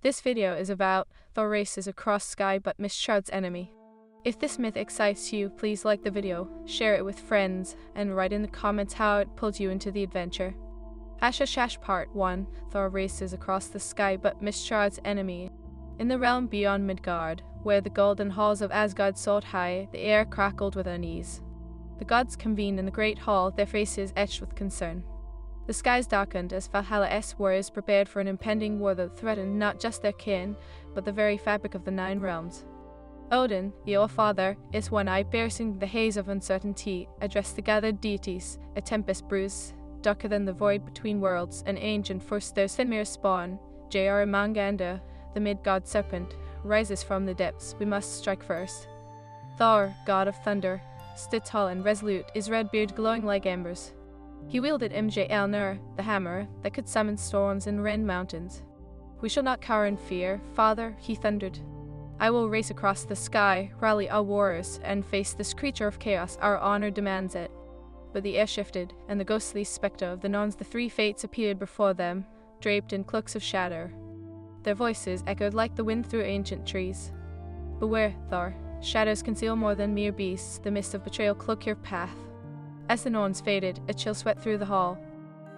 This video is about Thor races across sky but missed Shrouds' enemy. If this myth excites you, please like the video, share it with friends, and write in the comments how it pulled you into the adventure. Shash Part 1. Thor races across the sky but missed Shrouds' enemy. In the realm beyond Midgard, where the golden halls of Asgard soared high, the air crackled with unease. The gods convened in the great hall, their faces etched with concern. The skies darkened as Valhalla's warriors prepared for an impending war that threatened not just their kin, but the very fabric of the Nine Realms. Odin, the All-Father, is one-eyed, piercing the haze of uncertainty, addressed the gathered deities, a tempest bruise, darker than the void between worlds, an ancient force their Sinmir spawn, Jormungandr, the Midgard serpent, rises from the depths. We must strike first. Thor, god of thunder, stood tall and resolute, his red beard glowing like embers. He wielded Mjolnir, the hammer that could summon storms and rend mountains. We shall not cower in fear, Father, he thundered. I will race across the sky, rally our warriors, and face this creature of chaos. Our honor demands it. But the air shifted, and the ghostly spectre of the Norns, the three fates, appeared before them, draped in cloaks of shadow. Their voices echoed like the wind through ancient trees. Beware, Thor. Shadows conceal more than mere beasts. The mist of betrayal cloak your path. As the Norns faded, a chill swept through the hall.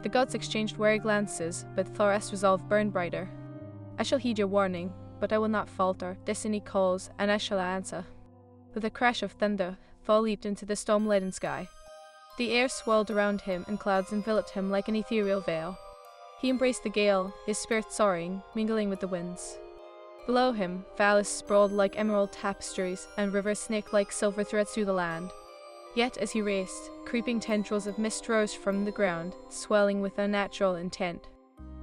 The gods exchanged wary glances, but Thor's resolve burned brighter. I shall heed your warning, but I will not falter. Destiny calls, and I shall answer. With a crash of thunder, Thor leaped into the storm-laden sky. The air swirled around him, and clouds enveloped him like an ethereal veil. He embraced the gale, his spirit soaring, mingling with the winds. Below him, valleys sprawled like emerald tapestries, and rivers snaked like silver threads through the land. Yet as he raced, creeping tendrils of mist rose from the ground, swelling with unnatural intent.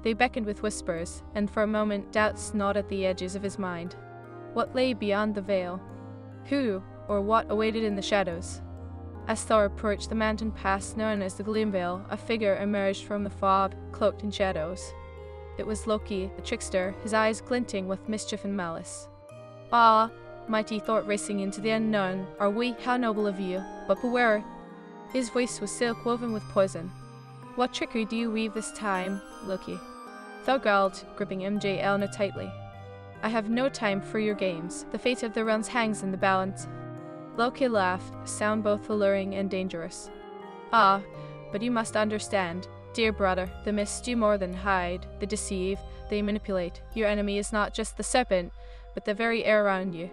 They beckoned with whispers, and for a moment doubts gnawed at the edges of his mind. What lay beyond the veil? Who or what awaited in the shadows? As Thor approached the mountain pass known as the Gloomvale, a figure emerged from the fog, cloaked in shadows. It was Loki, the trickster, his eyes glinting with mischief and malice. Ah, mighty Thor racing into the unknown, are we? How noble of you! But beware! His voice was silk woven with poison. What trickery do you weave this time, Loki? Thor growled, gripping Mjolnir tightly. I have no time for your games. The fate of the realms hangs in the balance. Loki laughed, a sound both alluring and dangerous. Ah, but you must understand, dear brother, the mists do more than hide, they deceive, they manipulate. Your enemy is not just the serpent, but the very air around you.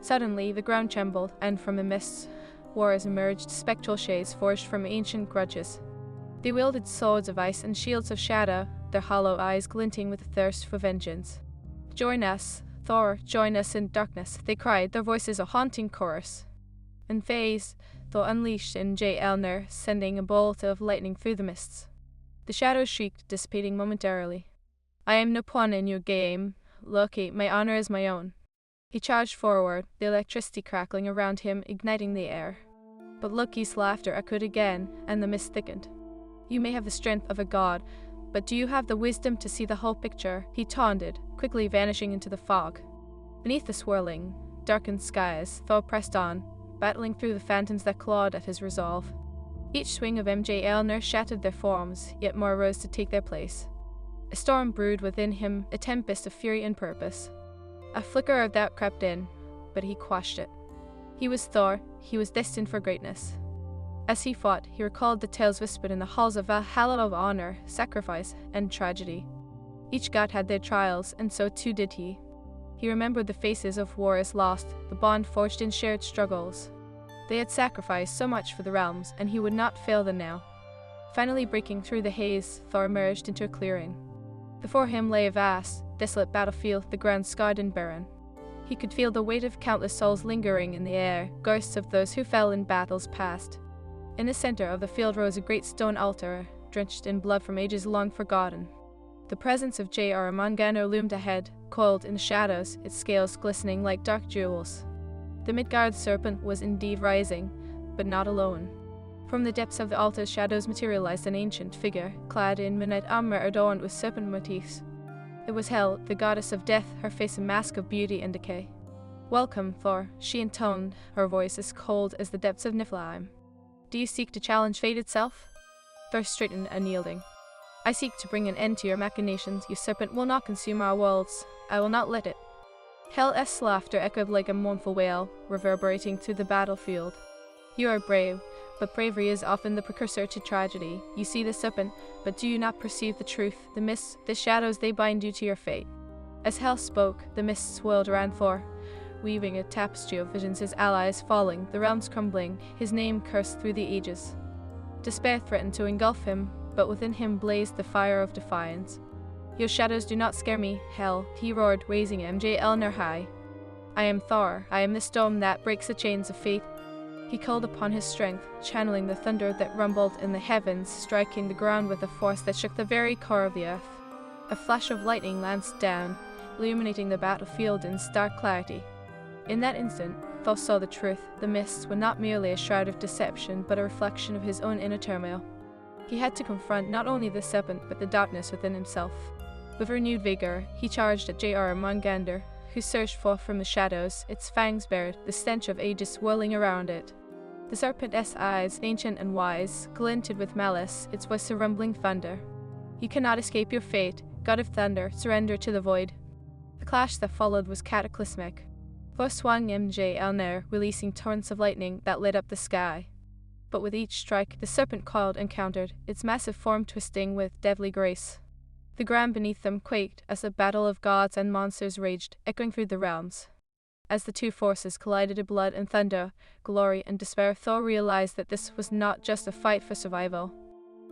Suddenly, the ground trembled, and from the mists, warriors emerged, spectral shades forged from ancient grudges. They wielded swords of ice and shields of shadow, their hollow eyes glinting with a thirst for vengeance. Join us, Thor, join us in darkness, they cried, their voices a haunting chorus. In phase, Thor unleashed Mjolnir, sending a bolt of lightning through the mists. The shadows shrieked, dissipating momentarily. I am no pawn in your game, Loki, my honor is my own. He charged forward, the electricity crackling around him, igniting the air. But Loki's laughter echoed again, and the mist thickened. You may have the strength of a god, but do you have the wisdom to see the whole picture? He taunted, quickly vanishing into the fog. Beneath the swirling, darkened skies, Thor pressed on, battling through the phantoms that clawed at his resolve. Each swing of Mjolnir shattered their forms, yet more rose to take their place. A storm brewed within him, a tempest of fury and purpose. A flicker of doubt crept in, but he quashed it. He was Thor, he was destined for greatness. As he fought, he recalled the tales whispered in the halls of Valhalla of honor, sacrifice, and tragedy. Each god had their trials, and so too did he. He remembered the faces of warriors lost, the bond forged in shared struggles. They had sacrificed so much for the realms, and he would not fail them now. Finally breaking through the haze, Thor emerged into a clearing. Before him lay a vast, desolate battlefield, the ground scarred and barren. He could feel the weight of countless souls lingering in the air, ghosts of those who fell in battles past. In the center of the field rose a great stone altar, drenched in blood from ages long forgotten. The presence of Jormungandr loomed ahead, coiled in the shadows, its scales glistening like dark jewels. The Midgard serpent was indeed rising, but not alone. From the depths of the altar's shadows materialized an ancient figure, clad in midnight armor adorned with serpent motifs. It was Hel, the goddess of death, her face a mask of beauty and decay. Welcome, Thor, she intoned, her voice as cold as the depths of Niflheim. Do you seek to challenge fate itself? Thor straightened, unyielding. I seek to bring an end to your machinations. Your serpent will not consume our worlds. I will not let it. Hell's laughter echoed like a mournful wail, reverberating through the battlefield. You are brave, but bravery is often the precursor to tragedy. You see the serpent, but do you not perceive the truth, the mists, the shadows, they bind you to your fate? As Hel spoke, the mists swirled around Thor, weaving a tapestry of visions, his allies falling, the realms crumbling, his name cursed through the ages. Despair threatened to engulf him, but within him blazed the fire of defiance. Your shadows do not scare me, Hel, he roared, raising Mjlnir high. I am Thor, I am the storm that breaks the chains of fate. He called upon his strength, channeling the thunder that rumbled in the heavens, striking the ground with a force that shook the very core of the earth. A flash of lightning lanced down, illuminating the battlefield in stark clarity. In that instant, Thor saw the truth. The mists were not merely a shroud of deception, but a reflection of his own inner turmoil. He had to confront not only the serpent, but the darkness within himself. With renewed vigor, he charged at Jormungandr, who surged forth from the shadows, its fangs bared, the stench of ages swirling around it. The serpent's eyes, ancient and wise, glinted with malice, its voice a rumbling thunder. You cannot escape your fate, God of Thunder, surrender to the void. The clash that followed was cataclysmic. Thor swung Mjlnir, releasing torrents of lightning that lit up the sky. But with each strike, the serpent coiled and countered, its massive form twisting with deadly grace. The ground beneath them quaked as a battle of gods and monsters raged, echoing through the realms. As the two forces collided in blood and thunder, glory and despair, Thor realized that this was not just a fight for survival.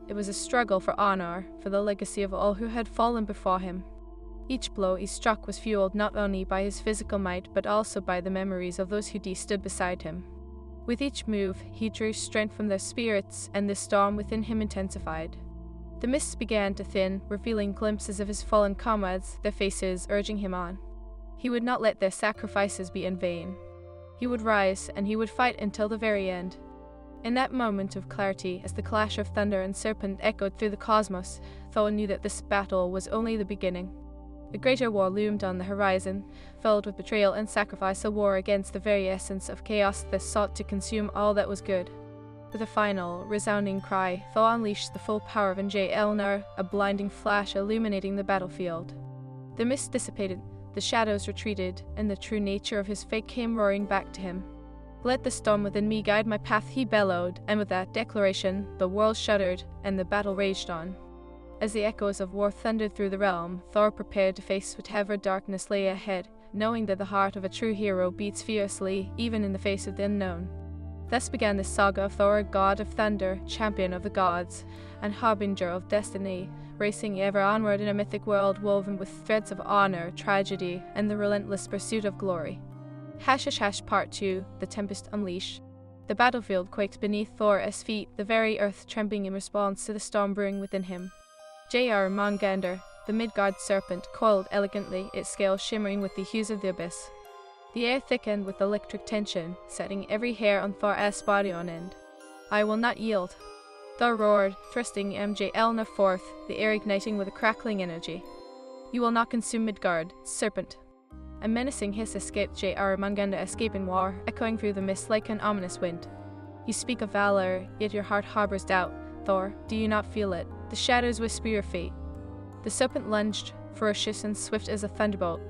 It was a struggle for honor, for the legacy of all who had fallen before him. Each blow he struck was fueled not only by his physical might, but also by the memories of those who stood beside him. With each move, he drew strength from their spirits, and the storm within him intensified. The mists began to thin, revealing glimpses of his fallen comrades, their faces urging him on. He would not let their sacrifices be in vain. He would rise, and he would fight until the very end. In that moment of clarity, as the clash of thunder and serpent echoed through the cosmos, Thor knew that this battle was only the beginning. A greater war loomed on the horizon, filled with betrayal and sacrifice, a war against the very essence of chaos that sought to consume all that was good. With a final, resounding cry, Thor unleashed the full power of Mjlnir, a blinding flash illuminating the battlefield. The mist dissipated, the shadows retreated, and the true nature of his fate came roaring back to him. Let the storm within me guide my path, he bellowed, and with that declaration, the world shuddered, and the battle raged on. As the echoes of war thundered through the realm, Thor prepared to face whatever darkness lay ahead, knowing that the heart of a true hero beats fiercely, even in the face of the unknown. Thus began the saga of Thor, god of thunder, champion of the gods, and harbinger of destiny, racing ever onward in a mythic world woven with threads of honor, tragedy, and the relentless pursuit of glory. # Part 2, The Tempest Unleashed. The battlefield quaked beneath Thor's feet, the very earth trembling in response to the storm brewing within him. Jormungandr, the Midgard serpent, coiled elegantly, its scales shimmering with the hues of the abyss. The air thickened with electric tension, setting every hair on Thor's body on end. I will not yield. Thor roared, thrusting Mjlnir forth, the air igniting with a crackling energy. You will not consume Midgard, serpent. A menacing hiss escaped Jormungandr, escaping war, echoing through the mist like an ominous wind. You speak of valor, yet your heart harbors doubt. Thor, do you not feel it? The shadows whisper your fate. The serpent lunged, ferocious and swift as a thunderbolt.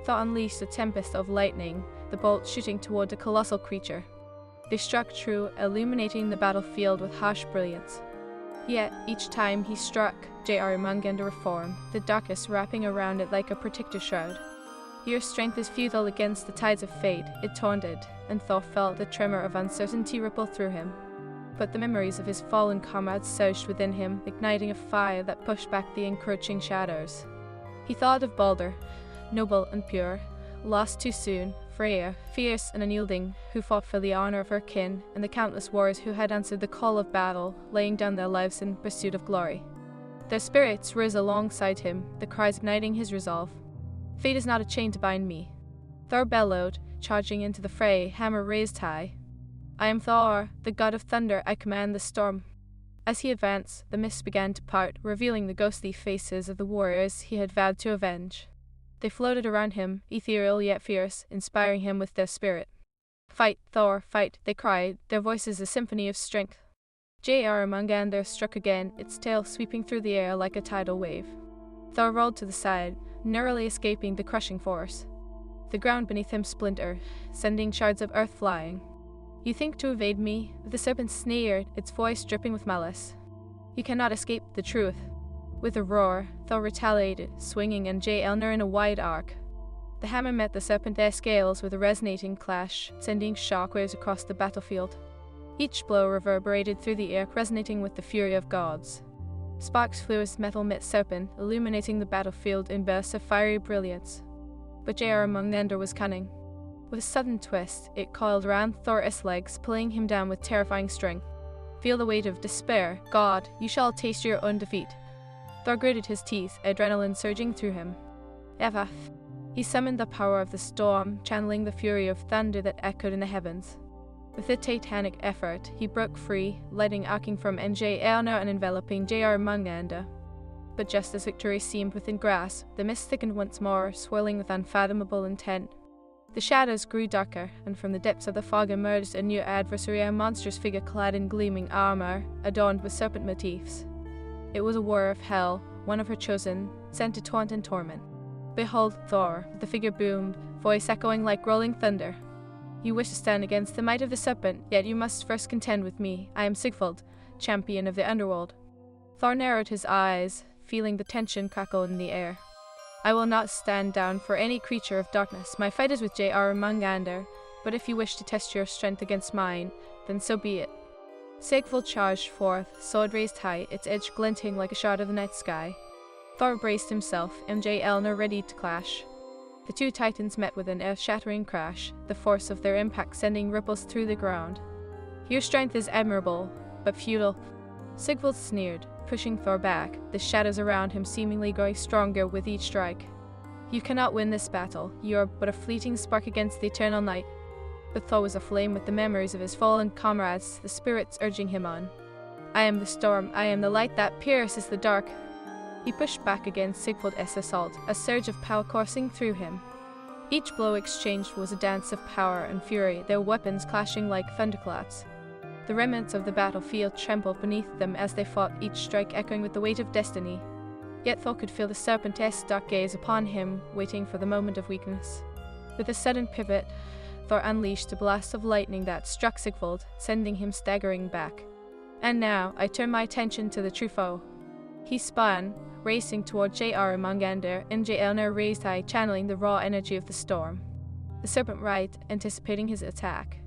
Thor unleashed a tempest of lightning, the bolt shooting toward the colossal creature. They struck true, illuminating the battlefield with harsh brilliance. Yet, each time he struck, Jormungandr reformed, the darkness wrapping around it like a protective shroud. Your strength is futile against the tides of fate, it taunted, and Thor felt a tremor of uncertainty ripple through him. But the memories of his fallen comrades surged within him, igniting a fire that pushed back the encroaching shadows. He thought of Baldur, noble and pure, lost too soon, Freya, fierce and unyielding, who fought for the honor of her kin, and the countless warriors who had answered the call of battle, laying down their lives in pursuit of glory. Their spirits rose alongside him, the cries igniting his resolve. Fate is not a chain to bind me. Thor bellowed, charging into the fray, hammer raised high. I am Thor, the god of thunder, I command the storm. As he advanced, the mists began to part, revealing the ghostly faces of the warriors he had vowed to avenge. They floated around him, ethereal yet fierce, inspiring him with their spirit. Fight, Thor, fight, they cried, their voices a symphony of strength. Jormungandr struck again, its tail sweeping through the air like a tidal wave. Thor rolled to the side, narrowly escaping the crushing force. The ground beneath him splintered, sending shards of earth flying. "You think to evade me?" The serpent sneered, its voice dripping with malice. "You cannot escape the truth." With a roar, Thor retaliated, swinging Elnor in a wide arc. The hammer met the serpent's scales with a resonating clash, sending shockwaves across the battlefield. Each blow reverberated through the air, resonating with the fury of gods. Sparks flew as metal met serpent, illuminating the battlefield in bursts of fiery brilliance. But Jormungandr was cunning. With a sudden twist, it coiled around Thor's legs, pulling him down with terrifying strength. "Feel the weight of despair. God, you shall taste your own defeat." Thor gritted his teeth, adrenaline surging through him. Eva. He summoned the power of the storm, channeling the fury of thunder that echoed in the heavens. With a titanic effort, he broke free, lightning arcing from Elnor and enveloping Jormungandr. But just as victory seemed within grasp, the mist thickened once more, swirling with unfathomable intent. The shadows grew darker, and from the depths of the fog emerged a new adversary, a monstrous figure clad in gleaming armor, adorned with serpent motifs. It was a warrior of hell, one of her chosen, sent to taunt and torment. "Behold Thor," the figure boomed, voice echoing like rolling thunder. "You wish to stand against the might of the serpent, yet you must first contend with me. I am Sigvald, champion of the underworld." Thor narrowed his eyes, feeling the tension crackle in the air. "I will not stand down for any creature of darkness. My fight is with Jormungandr, but if you wish to test your strength against mine, then so be it." Sigvald charged forth, sword raised high, its edge glinting like a shard of the night sky. Thor braced himself, Elnor ready to clash. The two titans met with an earth-shattering crash, the force of their impact sending ripples through the ground. "Your strength is admirable, but futile." Sigvald sneered, pushing Thor back, the shadows around him seemingly growing stronger with each strike. "You cannot win this battle. You are but a fleeting spark against the eternal night." But Thor was aflame with the memories of his fallen comrades, the spirits urging him on. "I am the storm. I am the light that pierces the dark." He pushed back against Sigvald's assault, a surge of power coursing through him. Each blow exchanged was a dance of power and fury, their weapons clashing like thunderclaps. The remnants of the battlefield trembled beneath them as they fought, each strike echoing with the weight of destiny. Yet Thor could feel the serpent's dark gaze upon him, waiting for the moment of weakness. With a sudden pivot, Thor unleashed a blast of lightning that struck Sigvald, sending him staggering back. "And now, I turn my attention to the true foe." He spun, racing toward Jormungandr, and Elnor raised high, channeling the raw energy of the storm. The serpent writhed, anticipating his attack.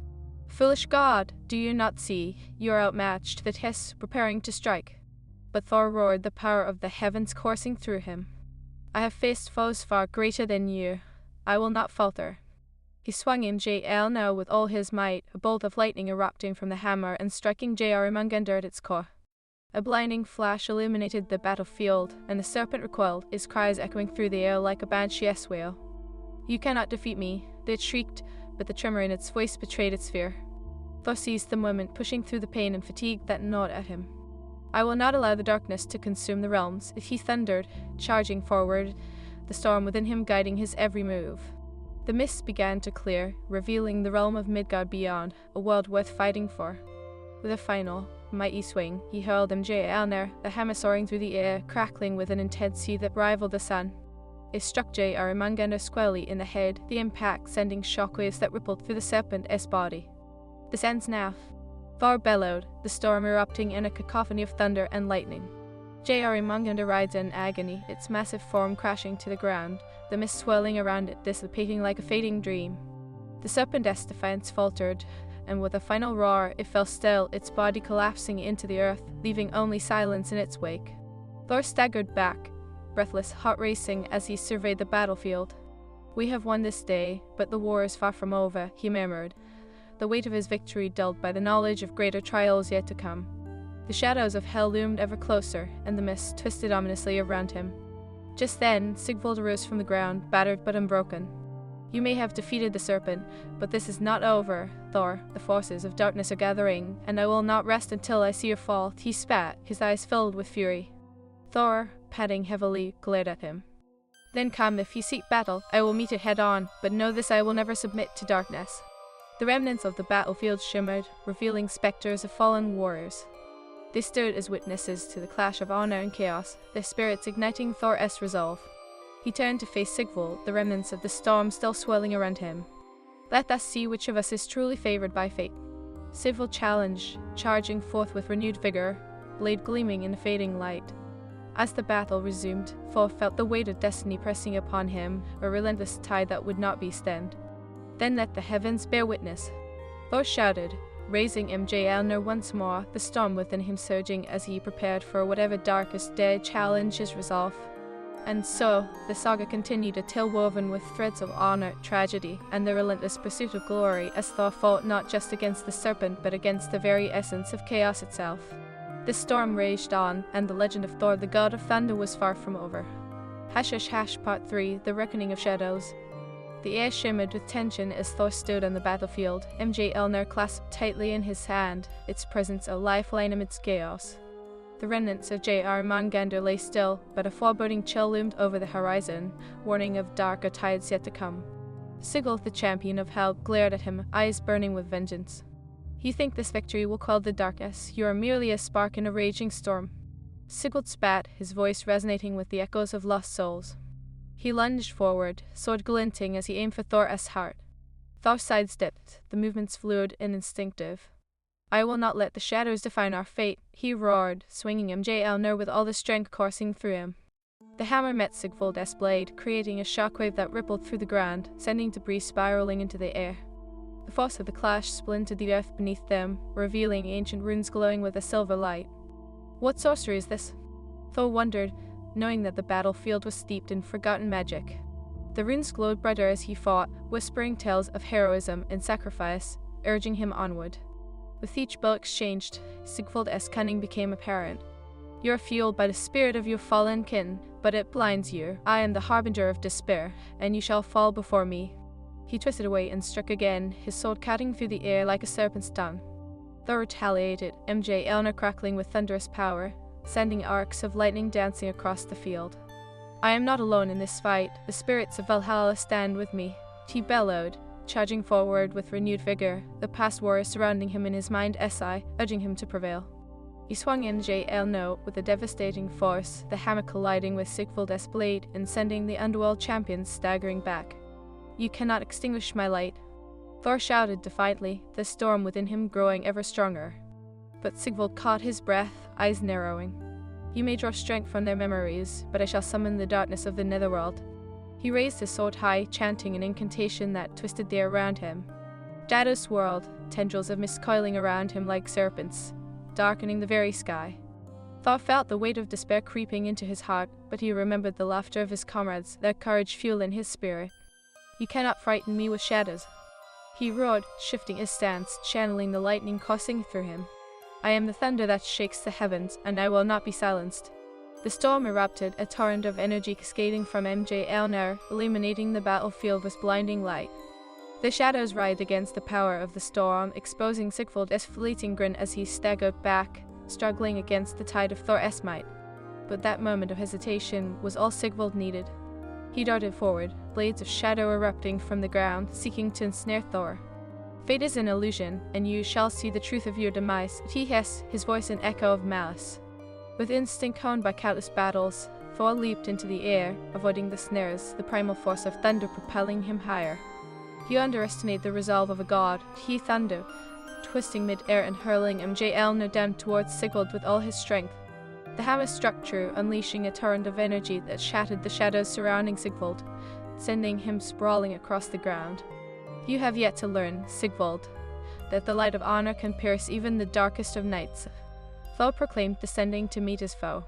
"Foolish god, do you not see? You are outmatched, the test preparing to strike." But Thor roared, the power of the heavens coursing through him. "I have faced foes far greater than you. I will not falter." He swung in Elnor with all his might, a bolt of lightning erupting from the hammer and striking Jormungandr at its core. A blinding flash illuminated the battlefield, and the serpent recoiled, its cries echoing through the air like a banshee's wail. "You cannot defeat me," it shrieked, but the tremor in its voice betrayed its fear. Thor seized the moment, pushing through the pain and fatigue that gnawed at him. "I will not allow the darkness to consume the realms," he thundered, charging forward, the storm within him guiding his every move. The mists began to clear, revealing the realm of Midgard beyond, a world worth fighting for. With a final, mighty swing, he hurled Elnor, the hammer soaring through the air, crackling with an intensity that rivaled the sun. It struck Jormungandr squarely in the head, the impact sending shockwaves that rippled through the serpent's body. "This ends now." Thor bellowed, the storm erupting in a cacophony of thunder and lightning. Jormungandr writhed in agony, its massive form crashing to the ground, the mist swirling around it, dissipating like a fading dream. The serpent's defiance faltered, and with a final roar, it fell still, its body collapsing into the earth, leaving only silence in its wake. Thor staggered back, breathless, heart racing as he surveyed the battlefield. "We have won this day, but the war is far from over," he murmured, the weight of his victory dulled by the knowledge of greater trials yet to come. The shadows of hell loomed ever closer, and the mist twisted ominously around him. Just then, Sigvald arose from the ground, battered but unbroken. "You may have defeated the serpent, but this is not over, Thor. The forces of darkness are gathering, and I will not rest until I see your fall." He spat, his eyes filled with fury. Thor, padding heavily, glared at him. "Then come, if you seek battle, I will meet it head-on, but know this, I will never submit to darkness." The remnants of the battlefield shimmered, revealing specters of fallen warriors. They stood as witnesses to the clash of honor and chaos, their spirits igniting Thor's resolve. He turned to face Sigvald, the remnants of the storm still swirling around him. Let us see which of us is truly favored by fate. Sigvald challenged, charging forth with renewed vigor, blade gleaming in the fading light. As the battle resumed, Thor felt the weight of destiny pressing upon him, a relentless tide that would not be stemmed. Then let the heavens bear witness. Thor shouted, raising Mjolnir once more, the storm within him surging as he prepared for whatever darkest day challenged his resolve. And so, the saga continued, a tale woven with threads of honor, tragedy, and the relentless pursuit of glory as Thor fought not just against the serpent but against the very essence of chaos itself. The storm raged on, and the legend of Thor, the god of thunder, was far from over. # Part 3, The Reckoning of Shadows. The air shimmered with tension as Thor stood on the battlefield, Mjolnir clasped tightly in his hand, its presence a lifeline amidst chaos. The remnants of J.R. Mangander lay still, but a foreboding chill loomed over the horizon, warning of darker tides yet to come. Sigurd, the champion of Hel, glared at him, eyes burning with vengeance. You think this victory will quell the darkness? You are merely a spark in a raging storm. Sigurd spat, his voice resonating with the echoes of lost souls. He lunged forward, sword glinting as he aimed for Thor's heart. Thor sidestepped, the movements fluid and instinctive. I will not let the shadows define our fate, he roared, swinging Mjolnir with all the strength coursing through him. The hammer met Sigvald's blade, creating a shockwave that rippled through the ground, sending debris spiraling into the air. The force of the clash splintered the earth beneath them, revealing ancient runes glowing with a silver light. What sorcery is this? Thor wondered, knowing that the battlefield was steeped in forgotten magic. The runes glowed brighter as he fought, whispering tales of heroism and sacrifice, urging him onward. With each blow exchanged, Sigvald's cunning became apparent. You are fueled by the spirit of your fallen kin, but it blinds you. I am the harbinger of despair, and you shall fall before me. He twisted away and struck again, his sword cutting through the air like a serpent's tongue. Thor retaliated, Mjolnir crackling with thunderous power, sending arcs of lightning dancing across the field. I am not alone in this fight. The spirits of Valhalla stand with me, he bellowed, charging forward with renewed vigor, the past warriors surrounding him in his mind urging him to prevail. He swung Mjolnir with a devastating force, the hammer colliding with Sigvald's blade and sending the underworld champions staggering back. You cannot extinguish my light. Thor shouted defiantly, the storm within him growing ever stronger. But Sigvald caught his breath, eyes narrowing. You may draw strength from their memories, but I shall summon the darkness of the netherworld. He raised his sword high, chanting an incantation that twisted the air around him. Shadows swirled, tendrils of mist coiling around him like serpents, darkening the very sky. Thor felt the weight of despair creeping into his heart, but he remembered the laughter of his comrades, their courage fueling his spirit. You cannot frighten me with shadows. He roared, shifting his stance, channeling the lightning coursing through him. I am the thunder that shakes the heavens, and I will not be silenced. The storm erupted, a torrent of energy cascading from Mjolnir, illuminating the battlefield with blinding light. The shadows writhed against the power of the storm, exposing Sigvald's fleeting grin as he staggered back, struggling against the tide of Thor's might. But that moment of hesitation was all Sigvald needed. He darted forward, blades of shadow erupting from the ground, seeking to ensnare Thor. Fate is an illusion, and you shall see the truth of your demise, he hissed, his voice an echo of malice. With instinct honed by countless battles, Thor leaped into the air, avoiding the snares, the primal force of thunder propelling him higher. You underestimate the resolve of a god, he thundered, twisting mid-air and hurling Mjolnir down towards Sigvald with all his strength. The hammer struck true, unleashing a torrent of energy that shattered the shadows surrounding Sigvald, sending him sprawling across the ground. You have yet to learn, Sigvald, that the light of honor can pierce even the darkest of nights. Thor proclaimed, descending to meet his foe.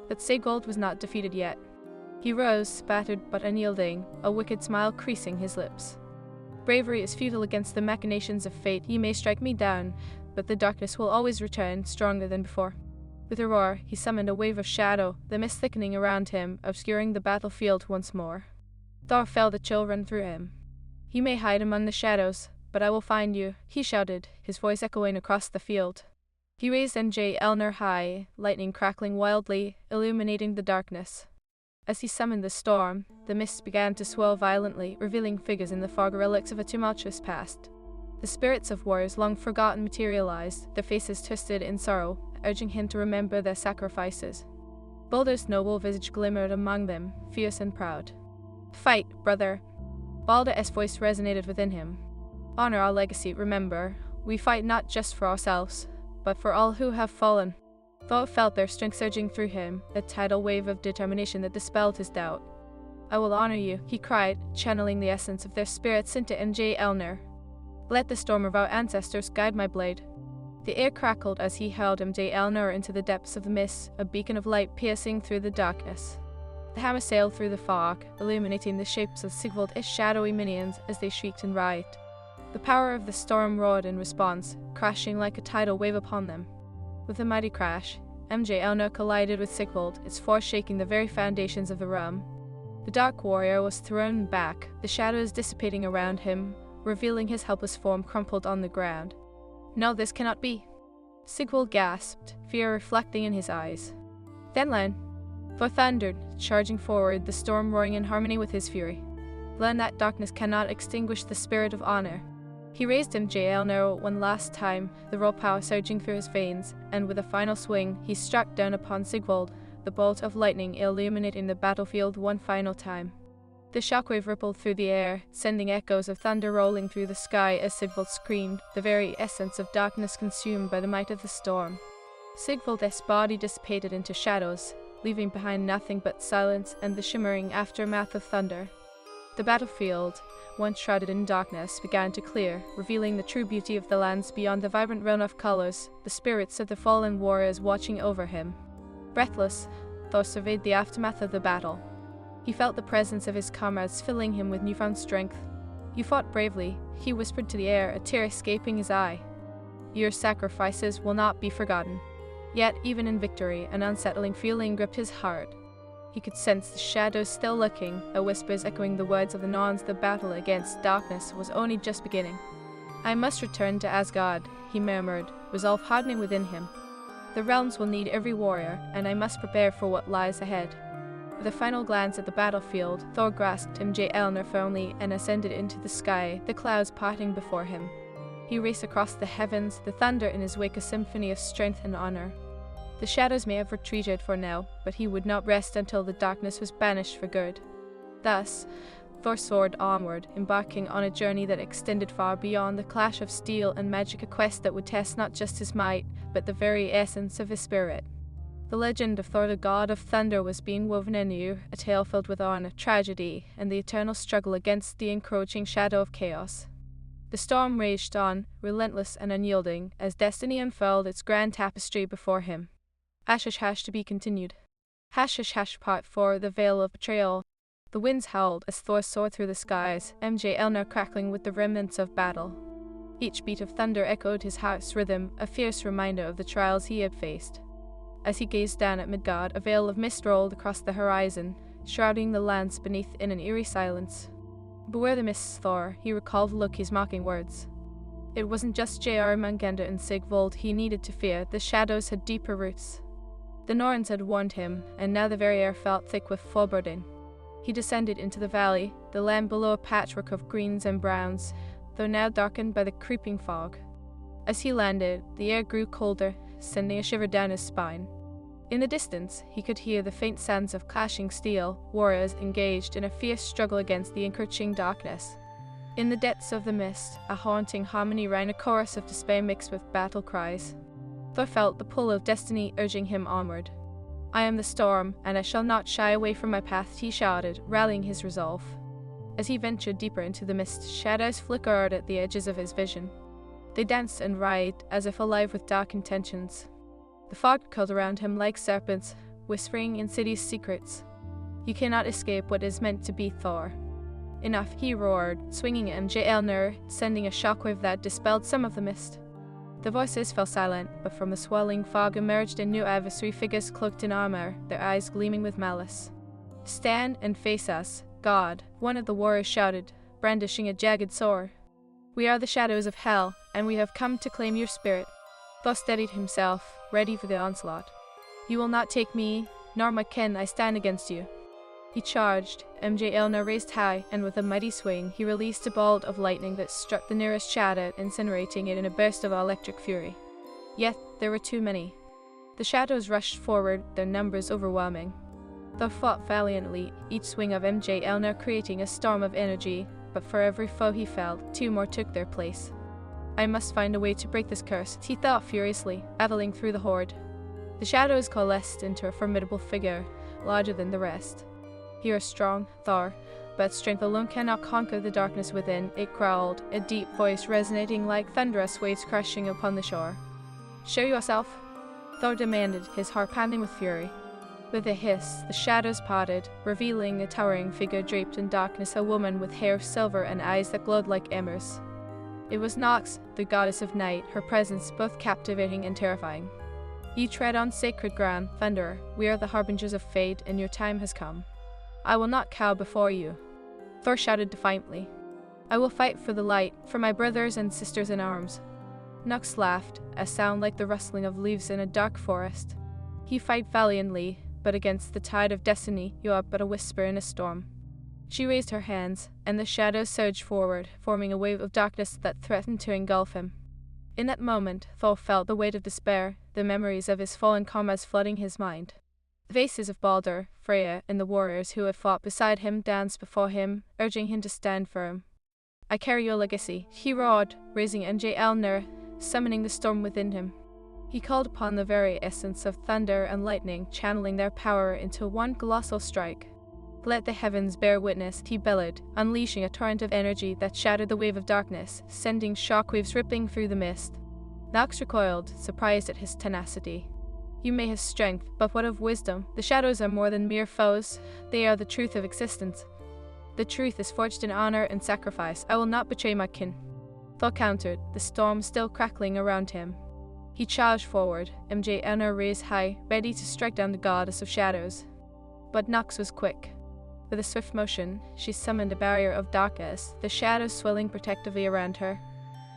But Sigvald was not defeated yet. He rose, spattered but unyielding, a wicked smile creasing his lips. Bravery is futile against the machinations of fate. You may strike me down, but the darkness will always return, stronger than before. With a roar, he summoned a wave of shadow, the mist thickening around him, obscuring the battlefield once more. Thor felt a chill run through him. You may hide among the shadows, but I will find you, he shouted, his voice echoing across the field. He raised Mjolnir high, lightning crackling wildly, illuminating the darkness. As he summoned the storm, the mist began to swirl violently, revealing figures in the fog, relics of a tumultuous past. The spirits of warriors long forgotten materialized, their faces twisted in sorrow, urging him to remember their sacrifices. Baldur's noble visage glimmered among them, fierce and proud. "Fight, brother!" Baldur's voice resonated within him. "Honor our legacy, remember, we fight not just for ourselves, but for all who have fallen." Thor felt their strength surging through him, a tidal wave of determination that dispelled his doubt. "I will honor you," he cried, channeling the essence of their spirits into Mjolnir. "Let the storm of our ancestors guide my blade." The air crackled as he hurled Mjolnir into the depths of the mist, a beacon of light piercing through the darkness. The hammer sailed through the fog, illuminating the shapes of Sigvald's shadowy minions as they shrieked and writhed. The power of the storm roared in response, crashing like a tidal wave upon them. With a mighty crash, Mjolnir collided with Sigvald, its force shaking the very foundations of the realm. The Dark Warrior was thrown back, the shadows dissipating around him, revealing his helpless form crumpled on the ground. "No, this cannot be." Sigvald gasped, fear reflecting in his eyes. "Then learn." Thor thundered, charging forward, the storm roaring in harmony with his fury. "Learn that darkness cannot extinguish the spirit of honor." He raised Mjolnir one last time, the raw power surging through his veins, and with a final swing, he struck down upon Sigvald, the bolt of lightning illuminating the battlefield one final time. The shockwave rippled through the air, sending echoes of thunder rolling through the sky as Sigvald screamed, the very essence of darkness consumed by the might of the storm. Sigvald's body dissipated into shadows, leaving behind nothing but silence and the shimmering aftermath of thunder. The battlefield, once shrouded in darkness, began to clear, revealing the true beauty of the lands beyond the vibrant realm of colors, the spirits of the fallen warriors watching over him. Breathless, Thor surveyed the aftermath of the battle. He felt the presence of his comrades filling him with newfound strength. "You fought bravely," he whispered to the air, a tear escaping his eye. "Your sacrifices will not be forgotten." Yet, even in victory, an unsettling feeling gripped his heart. He could sense the shadows still lurking, a whispers echoing the words of the Norns. The battle against darkness was only just beginning. "I must return to Asgard," he murmured, resolve hardening within him. "The realms will need every warrior, and I must prepare for what lies ahead." With a final glance at the battlefield, Thor grasped Mjolnir firmly and ascended into the sky, the clouds parting before him. He raced across the heavens, the thunder in his wake a symphony of strength and honor. The shadows may have retreated for now, but he would not rest until the darkness was banished for good. Thus, Thor soared onward, embarking on a journey that extended far beyond the clash of steel and magic, a quest that would test not just his might, but the very essence of his spirit. The legend of Thor, the god of thunder, was being woven anew, a tale filled with honor, tragedy, and the eternal struggle against the encroaching shadow of chaos. The storm raged on, relentless and unyielding, as destiny unfurled its grand tapestry before him. Hash to be continued. Hash Part 4, The Veil of Betrayal. The winds howled as Thor soared through the skies, Mjolnir crackling with the remnants of battle. Each beat of thunder echoed his heart's rhythm, a fierce reminder of the trials he had faced. As he gazed down at Midgard, a veil of mist rolled across the horizon, shrouding the lands beneath in an eerie silence. "Beware the mists, Thor," he recalled Loki's mocking words. It wasn't just Jormungandr and Sigvald he needed to fear, the shadows had deeper roots. The Norns had warned him, and now the very air felt thick with foreboding. He descended into the valley, the land below a patchwork of greens and browns, though now darkened by the creeping fog. As he landed, the air grew colder, sending a shiver down his spine. In the distance, he could hear the faint sounds of clashing steel, warriors engaged in a fierce struggle against the encroaching darkness. In the depths of the mist, a haunting harmony rang, a chorus of despair mixed with battle cries. Thor felt the pull of destiny urging him onward. "I am the storm, and I shall not shy away from my path," he shouted, rallying his resolve. As he ventured deeper into the mist, shadows flickered at the edges of his vision. They danced and writhed, as if alive with dark intentions. The fog curled around him like serpents, whispering insidious secrets. "You cannot escape what is meant to be, Thor." "Enough," he roared, swinging Mjolnir, sending a shockwave that dispelled some of the mist. The voices fell silent, but from the swirling fog emerged a new adversary, figures cloaked in armor, their eyes gleaming with malice. "Stand and face us, God," one of the warriors shouted, brandishing a jagged sword. "We are the shadows of hell, and we have come to claim your spirit." Thor steadied himself, ready for the onslaught. "You will not take me, nor my kin. I stand against you." He charged, Mjolnir raised high, and with a mighty swing, he released a bolt of lightning that struck the nearest shadow, incinerating it in a burst of electric fury. Yet there were too many. The shadows rushed forward, their numbers overwhelming. Thor fought valiantly, each swing of Mjlnir creating a storm of energy, but for every foe he felled, two more took their place. I must find a way to break this curse, he thought furiously, battling through the horde. The shadows coalesced into a formidable figure, larger than the rest. "You are strong, Thor, but strength alone cannot conquer the darkness within," it growled, a deep voice resonating like thunderous waves crashing upon the shore. "Show yourself," Thor demanded, his heart pounding with fury. With a hiss, the shadows parted, revealing a towering figure draped in darkness, a woman with hair of silver and eyes that glowed like embers. It was Nox, the goddess of night, her presence both captivating and terrifying. "You tread on sacred ground, Thunderer. We are the harbingers of fate, and your time has come. I will not cower before you," Thor shouted defiantly. "I will fight for the light, for my brothers and sisters in arms." Nox laughed, a sound like the rustling of leaves in a dark forest. "You fight valiantly, but against the tide of destiny, you are but a whisper in a storm." She raised her hands, and the shadows surged forward, forming a wave of darkness that threatened to engulf him. In that moment, Thor felt the weight of despair, the memories of his fallen comrades flooding his mind. The faces of Baldur, Freya, and the warriors who had fought beside him danced before him, urging him to stand firm. "I carry your legacy," he roared, raising Mjlnir, summoning the storm within him. He called upon the very essence of thunder and lightning, channeling their power into one colossal strike. "Let the heavens bear witness," he bellowed, unleashing a torrent of energy that shattered the wave of darkness, sending shockwaves rippling through the mist. Nox recoiled, surprised at his tenacity. "You may have strength, but what of wisdom? The shadows are more than mere foes. They are the truth of existence. The truth is forged in honor and sacrifice. I will not betray my kin." Thor countered, the storm still crackling around him. He charged forward, Mjlnir raised high, ready to strike down the goddess of shadows. But Nox was quick. With a swift motion, she summoned a barrier of darkness, the shadows swelling protectively around her.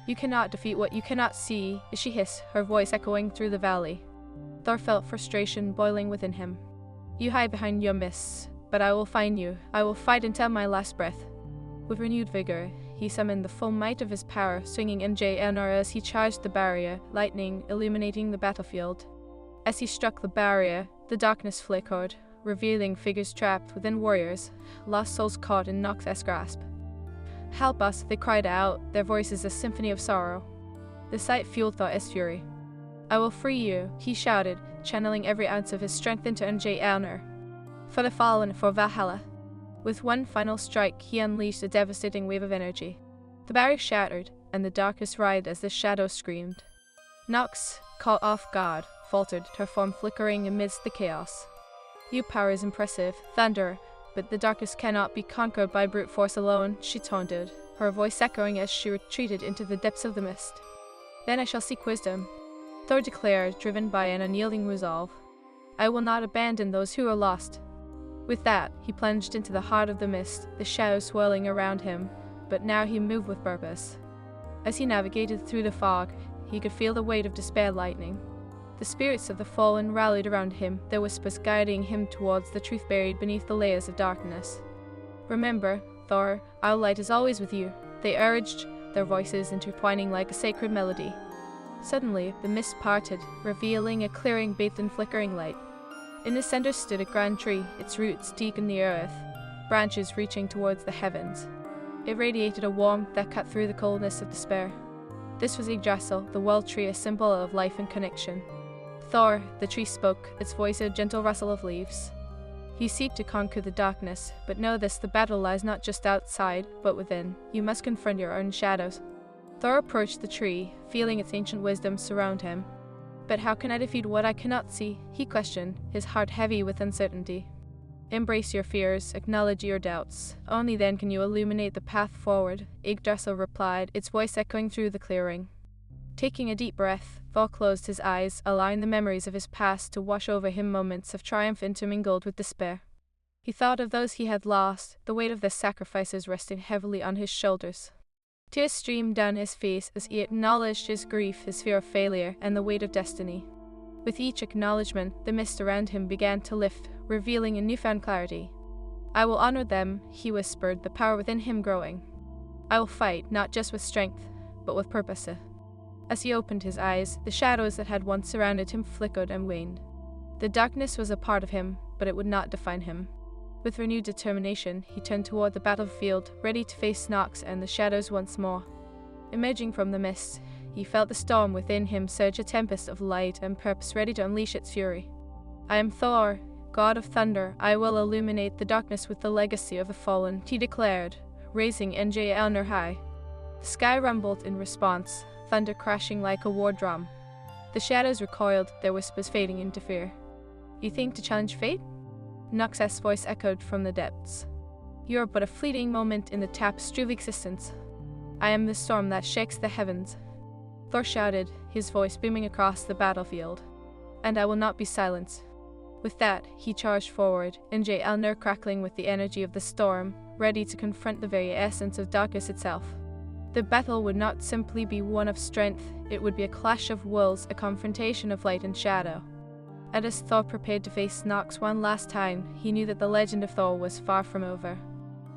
"You cannot defeat what you cannot see," she hissed, her voice echoing through the valley. Thor felt frustration boiling within him. "You hide behind your mists, but I will find you. I will fight until my last breath." With renewed vigor, he summoned the full might of his power, swinging Mjlnir as he charged the barrier, lightning illuminating the battlefield. As he struck the barrier, the darkness flickered, revealing figures trapped within warriors, lost souls caught in Nox's grasp. "Help us," they cried out, their voices a symphony of sorrow. The sight fueled Thor's fury. "I will free you," he shouted, channeling every ounce of his strength into Mjlnir. "For the fallen, for Valhalla." With one final strike, he unleashed a devastating wave of energy. The barrier shattered, and the darkness writhed as the shadows screamed. Nox, caught off guard, faltered, her form flickering amidst the chaos. "Your power is impressive, Thunder, but the darkness cannot be conquered by brute force alone," she taunted, her voice echoing as she retreated into the depths of the mist. "Then I shall seek wisdom," Thor declared, driven by an unyielding resolve. "I will not abandon those who are lost." With that, he plunged into the heart of the mist, the shadows swirling around him, but now he moved with purpose. As he navigated through the fog, he could feel the weight of despair lightening. The spirits of the fallen rallied around him, their whispers guiding him towards the truth buried beneath the layers of darkness. "Remember, Thor, our light is always with you," they urged, their voices intertwining like a sacred melody. Suddenly, the mist parted, revealing a clearing bathed in flickering light. In the center stood a grand tree, its roots deep in the earth, branches reaching towards the heavens. It radiated a warmth that cut through the coldness of despair. This was Yggdrasil, the world tree, a symbol of life and connection. "Thor," the tree spoke, its voice a gentle rustle of leaves. "You seek to conquer the darkness, but know this, the battle lies not just outside, but within. You must confront your own shadows." Thor approached the tree, feeling its ancient wisdom surround him. "But how can I defeat what I cannot see?" he questioned, his heart heavy with uncertainty. "Embrace your fears, acknowledge your doubts. Only then can you illuminate the path forward," Yggdrasil replied, its voice echoing through the clearing. Taking a deep breath, Thor closed his eyes, allowing the memories of his past to wash over him, moments of triumph intermingled with despair. He thought of those he had lost, the weight of their sacrifices resting heavily on his shoulders. Tears streamed down his face as he acknowledged his grief, his fear of failure, and the weight of destiny. With each acknowledgement, the mist around him began to lift, revealing a newfound clarity. "I will honor them," he whispered, the power within him growing. "I will fight, not just with strength, but with purpose." As he opened his eyes, the shadows that had once surrounded him flickered and waned. The darkness was a part of him, but it would not define him. With renewed determination, he turned toward the battlefield, ready to face Snox and the shadows once more. Emerging from the mist, he felt the storm within him surge, a tempest of light and purpose ready to unleash its fury. "I am Thor, god of thunder. I will illuminate the darkness with the legacy of the fallen," he declared, raising Mjolnir high. The sky rumbled in response, thunder crashing like a war drum. The shadows recoiled, their whispers fading into fear. "You think to challenge fate?" Nox's voice echoed from the depths. "You are but a fleeting moment in the tapestry of existence. I am the storm that shakes the heavens." Thor shouted, his voice booming across the battlefield. "And I will not be silenced." With that, he charged forward, Mjolnir crackling with the energy of the storm, ready to confront the very essence of darkness itself. The battle would not simply be one of strength, it would be a clash of wills, a confrontation of light and shadow. And as Thor prepared to face Nox one last time, he knew that the legend of Thor was far from over.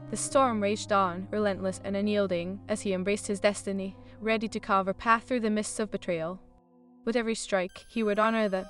The storm raged on, relentless and unyielding, as he embraced his destiny, ready to carve a path through the mists of betrayal. With every strike, he would honor the